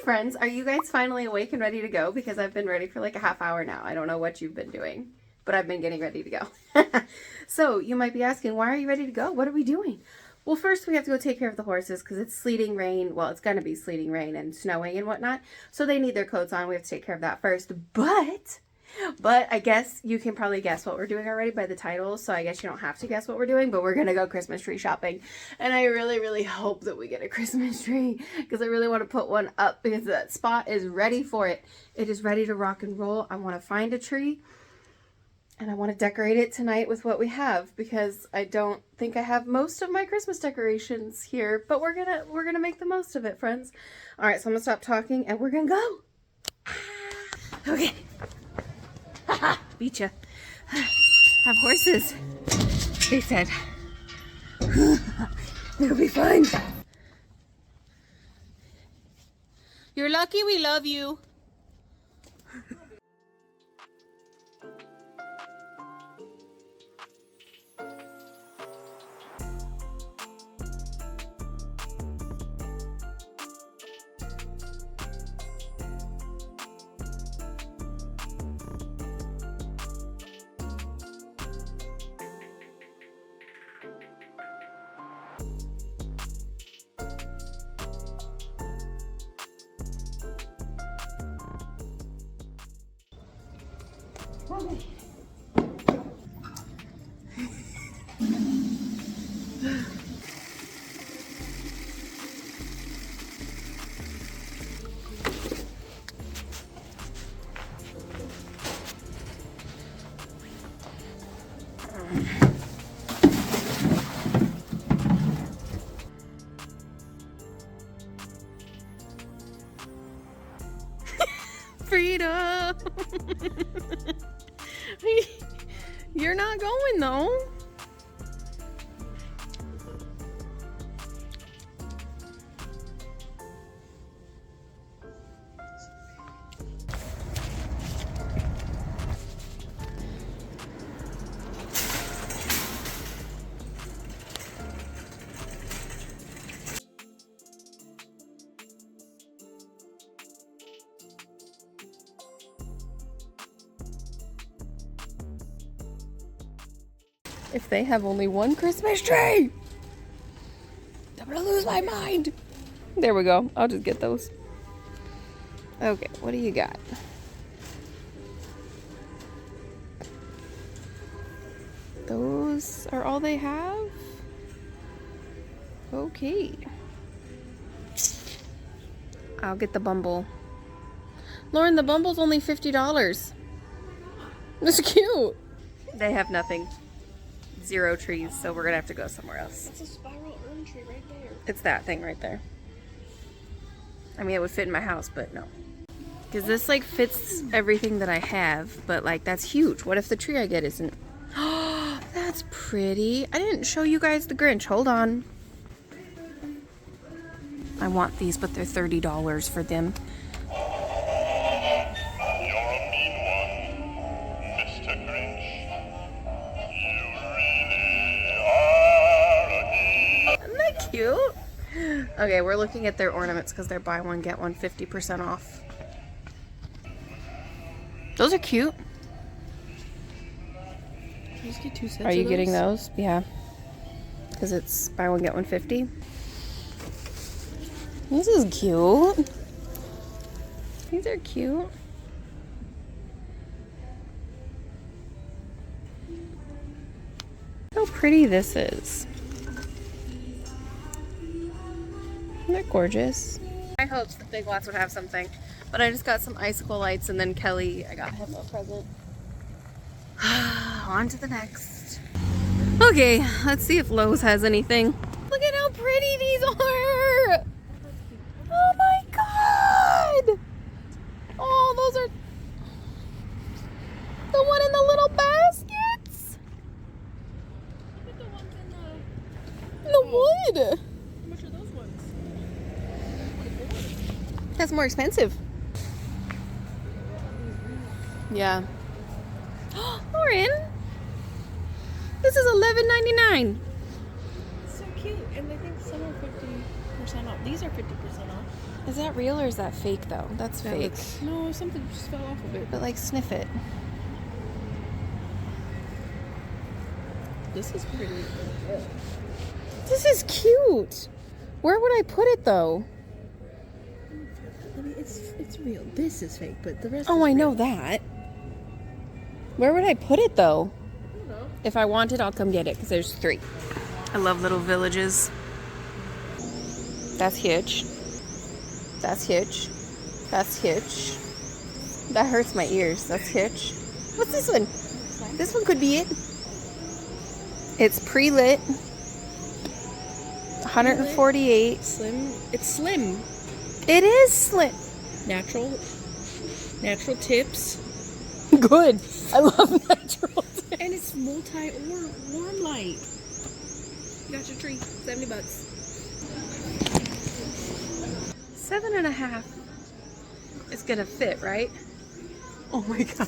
friends, are you guys finally awake and ready to go? Because I've been ready for like a half hour now. I don't know what you've been doing, but I've been getting ready to go. So you might be asking, why are you ready to go? What are we doing? Well, first we have to go take care of the horses because it's sleeting rain. Well, it's going to be sleeting rain and snowing and whatnot. So they need their coats on. We have to take care of that first. But I guess you can probably guess what we're doing already by the title. So I guess you don't have to guess what we're doing, but we're going to go Christmas tree shopping. And I really, really hope that we get a Christmas tree because I really want to put one up because that spot is ready for it. It is ready to rock and roll. I want to find a tree. And I want to decorate it tonight with what we have because I don't think I have most of my Christmas decorations here, but we're gonna make the most of it, friends. All right, so I'm gonna stop talking and we're gonna go. Okay. Beat ya. Have horses. They said. It'll be fun. You're lucky we love you. Freedom. You're not going though. If they have only one Christmas tree, I'm gonna lose my mind. There we go. I'll just get those. Okay, what do you got? Those are all they have? Okay. I'll get the bumble. Lauren, the bumble's only $50. That's cute. They have nothing. 0 trees, so we're gonna have to go somewhere else. It's a spiral urn tree right there. It's that thing right there. I mean, it would fit in my house, but no. Because this like fits everything that I have, but like that's huge. What if the tree I get isn't? Oh, that's pretty. I didn't show you guys the Grinch. Hold on. I want these, but they're $30 for them. Cute. Okay, we're looking at their ornaments because they're buy one get one 50% off. Those are cute. Can you just get 2 sets? Are you getting those? Yeah, because it's buy one get one 50. This is cute. These are cute. How pretty this is. They're gorgeous. I hoped the Big Lots would have something, but I just got some icicle lights, and then Kelly, I got him a present. On to the next. Okay, let's see if Lowe's has anything. Look at how pretty these are! Oh my god! Oh, those are the one in the little baskets. Look at the ones in The wood. How much are those ones? That's more expensive. Yeah. Lauren, this is $11.99. So cute, and I think some are 50% off. These are 50% off. Is that real or is that fake though? That's That fake. looks, no, something just fell off of it. But like sniff it. This is pretty. This is cute. Where would I put it though? I mean, it's real. This is fake, but the rest. Oh, is I know real. that. Where would I put it though? I don't know. If I want it, I'll come get it because there's 3. I love little villages. That's huge. That's huge. That's huge. That hurts my ears. That's huge. What's this one? This one could be it. It's pre-lit. 148. Slim. It's slim. It is slim. Natural tips. Good. I love natural. And it's multi or warm light. You got your tree. $70. 7.5. It's gonna fit, right? Oh my god.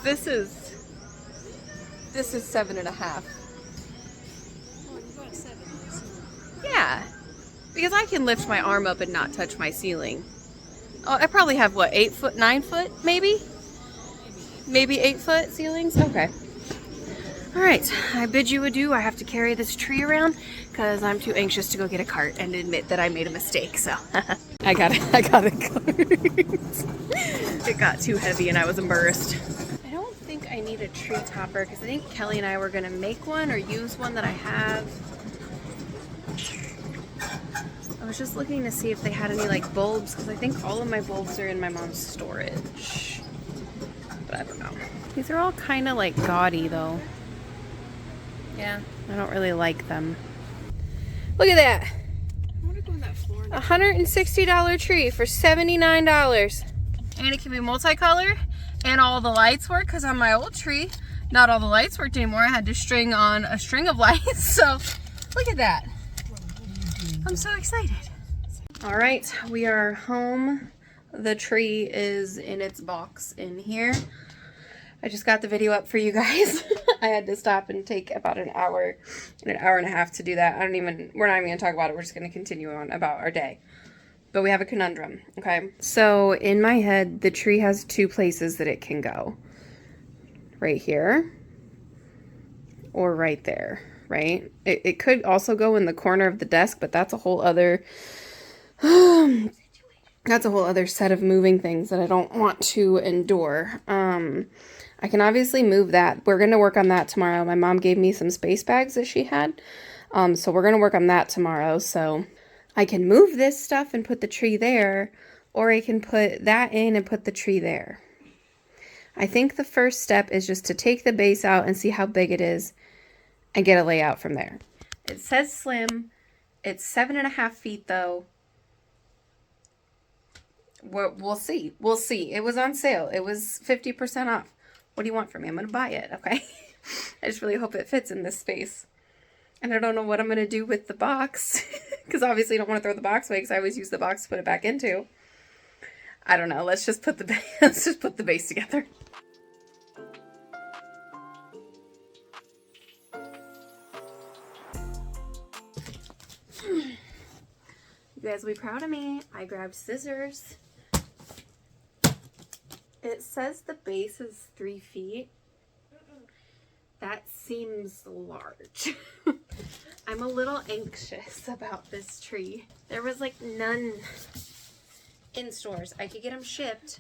This is 7.5. Oh, you got 7. Yeah, because I can lift my arm up and not touch my ceiling. Oh, I probably have what, 8 foot, 9 foot, maybe? Maybe 8 foot ceilings. Okay. All right, I bid you adieu. I have to carry this tree around because I'm too anxious to go get a cart and admit that I made a mistake. So I got a cart. It got too heavy and I was embarrassed. I don't think I need a tree topper because I think Kelly and I were gonna make one or use one that I have. I was just looking to see if they had any like bulbs because I think all of my bulbs are in my mom's storage. But I don't know. These are all kind of like gaudy though. Yeah, I don't really like them. Look at that. I want to go on that floor. $160 tree for $79. And it can be multicolored and all the lights work because on my old tree, not all the lights worked anymore. I had to string on a string of lights. So look at that. I'm so excited. All right, we are home. The tree is in its box in here. I just got the video up for you guys. I had to stop and take about an hour and a half to do that. We're not even going to talk about it. We're just going to continue on about our day. But we have a conundrum, okay? So in my head, the tree has 2 places that it can go. Right here or right there, right? It could also go in the corner of the desk, but that's a whole other that's a whole other set of moving things that I don't want to endure. I can obviously move that. We're going to work on that tomorrow. My mom gave me some space bags that she had. So we're going to work on that tomorrow. So I can move this stuff and put the tree there, or I can put that in and put the tree there. I think the first step is just to take the base out and see how big it is and get a layout from there. It says slim. It's 7.5 feet though. We'll see. We'll see. It was on sale. It was 50% off. What do you want from me? I'm going to buy it, okay? I just really hope it fits in this space. And I don't know what I'm going to do with the box. Because obviously I don't want to throw the box away because I always use the box to put it back into. I don't know. Let's just put the base together. You guys will be proud of me. I grabbed scissors. It says the base is 3 feet. That seems large. I'm a little anxious about this tree. There was like none in stores. I could get them shipped,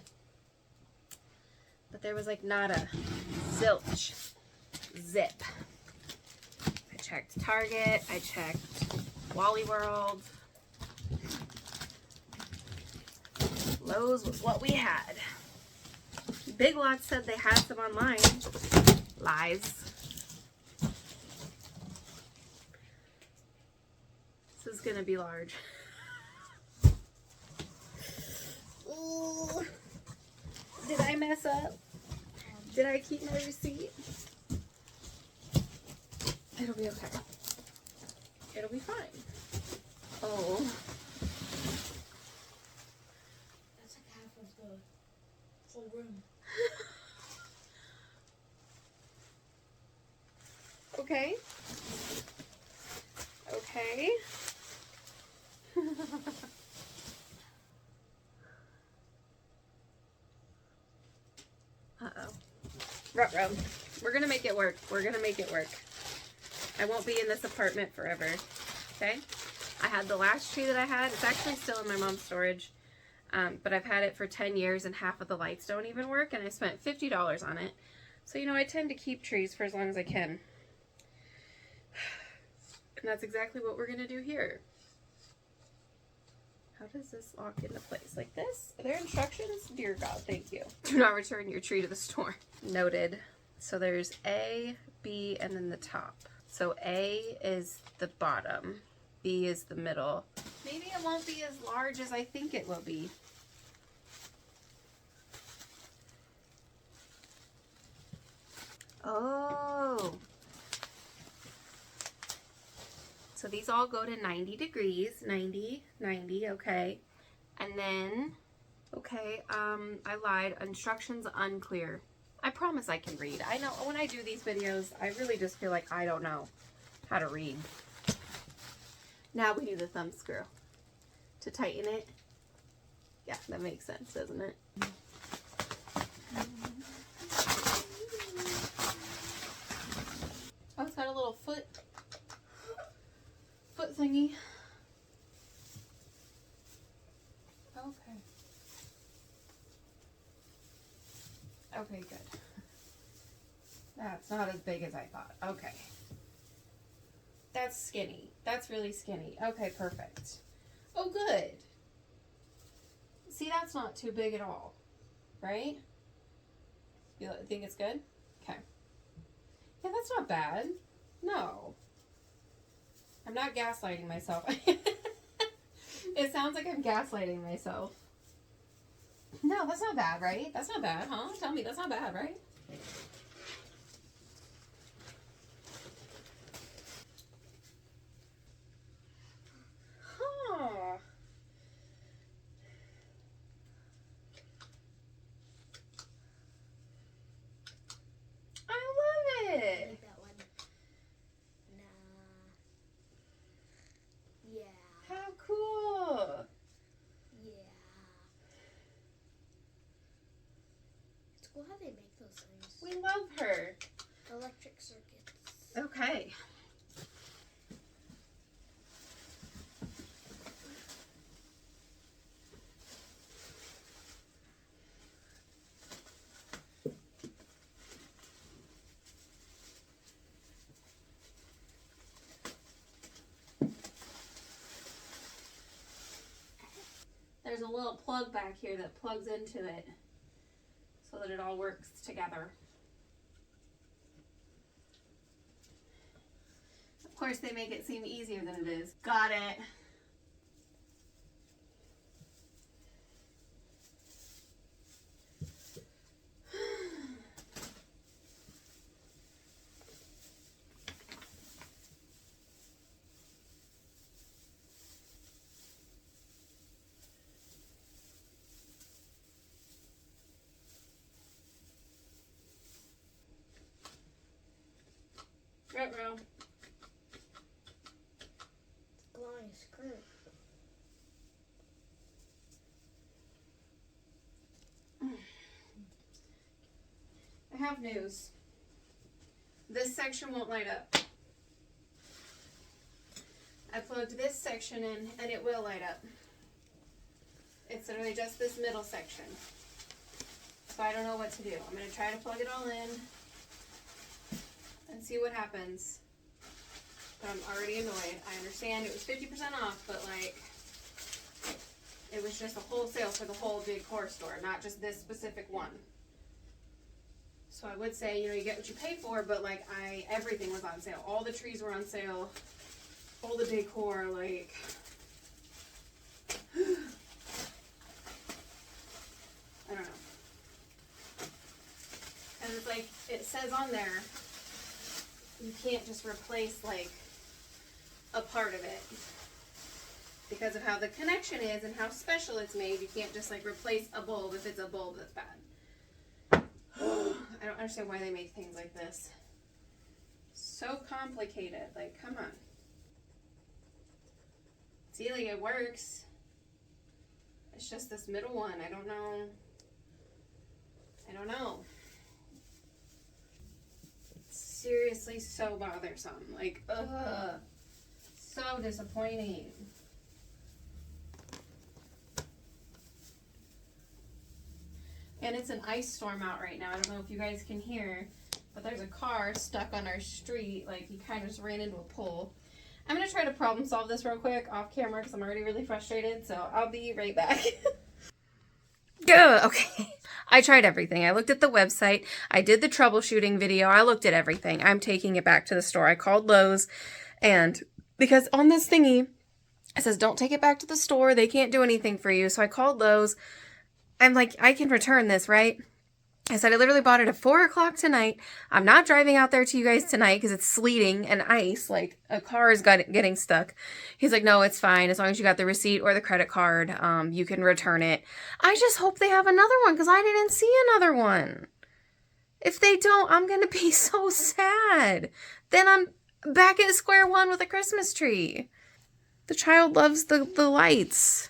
but there was like not a zilch zip. I checked Target. I checked Wally World. Lowe's was what we had. Big Lots said they had some online. Lies. This is gonna be large. Ooh. Did I mess up? Did I keep my receipt? It'll be okay. It'll be fine. Oh. That's like half of the whole room. Okay. Okay. Ruh-roh. We're gonna make it work. We're gonna make it work. I won't be in this apartment forever. Okay? I had the last tree that I had. It's actually still in my mom's storage. But I've had it for 10 years and half of the lights don't even work, and I spent $50 on it. So, you know, I tend to keep trees for as long as I can. And that's exactly what we're gonna do here. How does this lock into place? Like this? Are there instructions? Dear God, thank you. Do not return your tree to the store. Noted. So there's A, B, and then the top. So A is the bottom. B is the middle. Maybe it won't be as large as I think it will be. Oh. So these all go to 90 degrees. 90, 90, okay. And then, okay, I lied. Instructions unclear. I promise I can read. I know when I do these videos, I really just feel like I don't know how to read. Now we do the thumb screw to tighten it. Yeah, that makes sense, doesn't it? Oh, it's got a little foot thingy. Okay. Okay, good. That's not as big as I thought. Okay. That's skinny. That's really skinny. Okay, perfect. Oh, good. See, that's not too big at all, right? You think it's good? Okay. Yeah, that's not bad. No. I'm not gaslighting myself. It sounds like I'm gaslighting myself. No, that's not bad, right? That's not bad, huh? Tell me that's not bad, right? Huh. I love it. That one. Nah. Yeah. How cool. Yeah. It's cool how they make those things. We love her. Electric circuits. Okay. There's a little plug back here that plugs into it so that it all works together. Of course, they make it seem easier than it is. Got it. Ruh-roh. Glowing skirt. I have news. This section won't light up. I plugged this section in and it will light up. It's literally just this middle section. So I don't know what to do. I'm going to try to plug it all in and see what happens. But I'm already annoyed. I understand it was 50% off, but like, it was just a wholesale for the whole decor store, not just this specific one. So I would say, you know, you get what you pay for, but like everything was on sale. All the trees were on sale. All the decor, like, I don't know. And it's like, it says on there, you can't just replace like a part of it. Because of how the connection is and how special it's made, you can't just like replace a bulb if it's a bulb that's bad. I don't understand why they make things like this. So complicated, like, come on. See, like, it works. It's just this middle one. I don't know. seriously so bothersome. Like, ugh. So disappointing. And it's an ice storm out right now. I don't know if you guys can hear, but there's a car stuck on our street. Like, he kind of just ran into a pole. I'm going to try to problem solve this real quick off camera because I'm already really frustrated. So I'll be right back. Good. Okay. I tried everything. I looked at the website. I did the troubleshooting video. I looked at everything. I'm taking it back to the store. I called Lowe's, and because on this thingy, it says don't take it back to the store. They can't do anything for you. So I called Lowe's. I'm like, I can return this, right? I said, I literally bought it at 4 o'clock tonight. I'm not driving out there to you guys tonight because it's sleeting and ice. Like, a car is getting stuck. He's like, no, it's fine. As long as you got the receipt or the credit card, you can return it. I just hope they have another one because I didn't see another one. If they don't, I'm going to be so sad. Then I'm back at square one with a Christmas tree. The child loves the lights.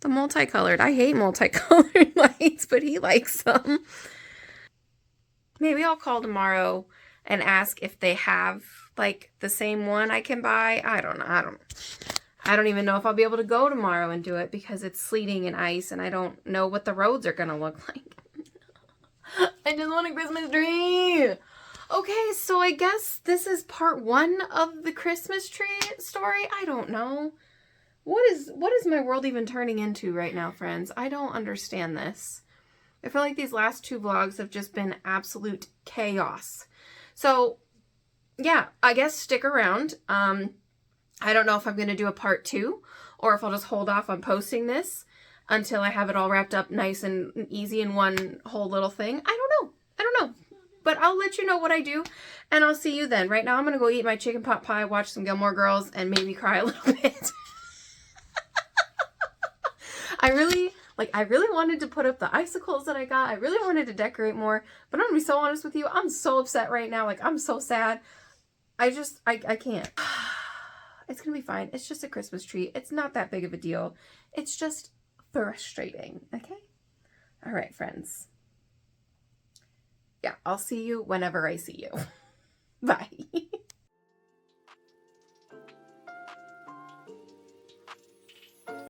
The multicolored. I hate multicolored lights, but he likes them. Maybe I'll call tomorrow and ask if they have, like, the same one I can buy. I don't know. I don't even know if I'll be able to go tomorrow and do it because it's sleeting and ice and I don't know what the roads are going to look like. I just want a Christmas tree. Okay, so I guess this is part 1 of the Christmas tree story. I don't know. What is my world even turning into right now, friends? I don't understand this. I feel like these last 2 vlogs have just been absolute chaos. So, yeah, I guess stick around. I don't know if I'm going to do a part 2 or if I'll just hold off on posting this until I have it all wrapped up nice and easy in one whole little thing. I don't know. But I'll let you know what I do, and I'll see you then. Right now, I'm going to go eat my chicken pot pie, watch some Gilmore Girls, and maybe cry a little bit. I really wanted to put up the icicles that I got. I really wanted to decorate more, but I'm going to be so honest with you. I'm so upset right now. Like, I'm so sad. I can't. It's going to be fine. It's just a Christmas tree. It's not that big of a deal. It's just frustrating. Okay? All right, friends. Yeah, I'll see you whenever I see you. Bye.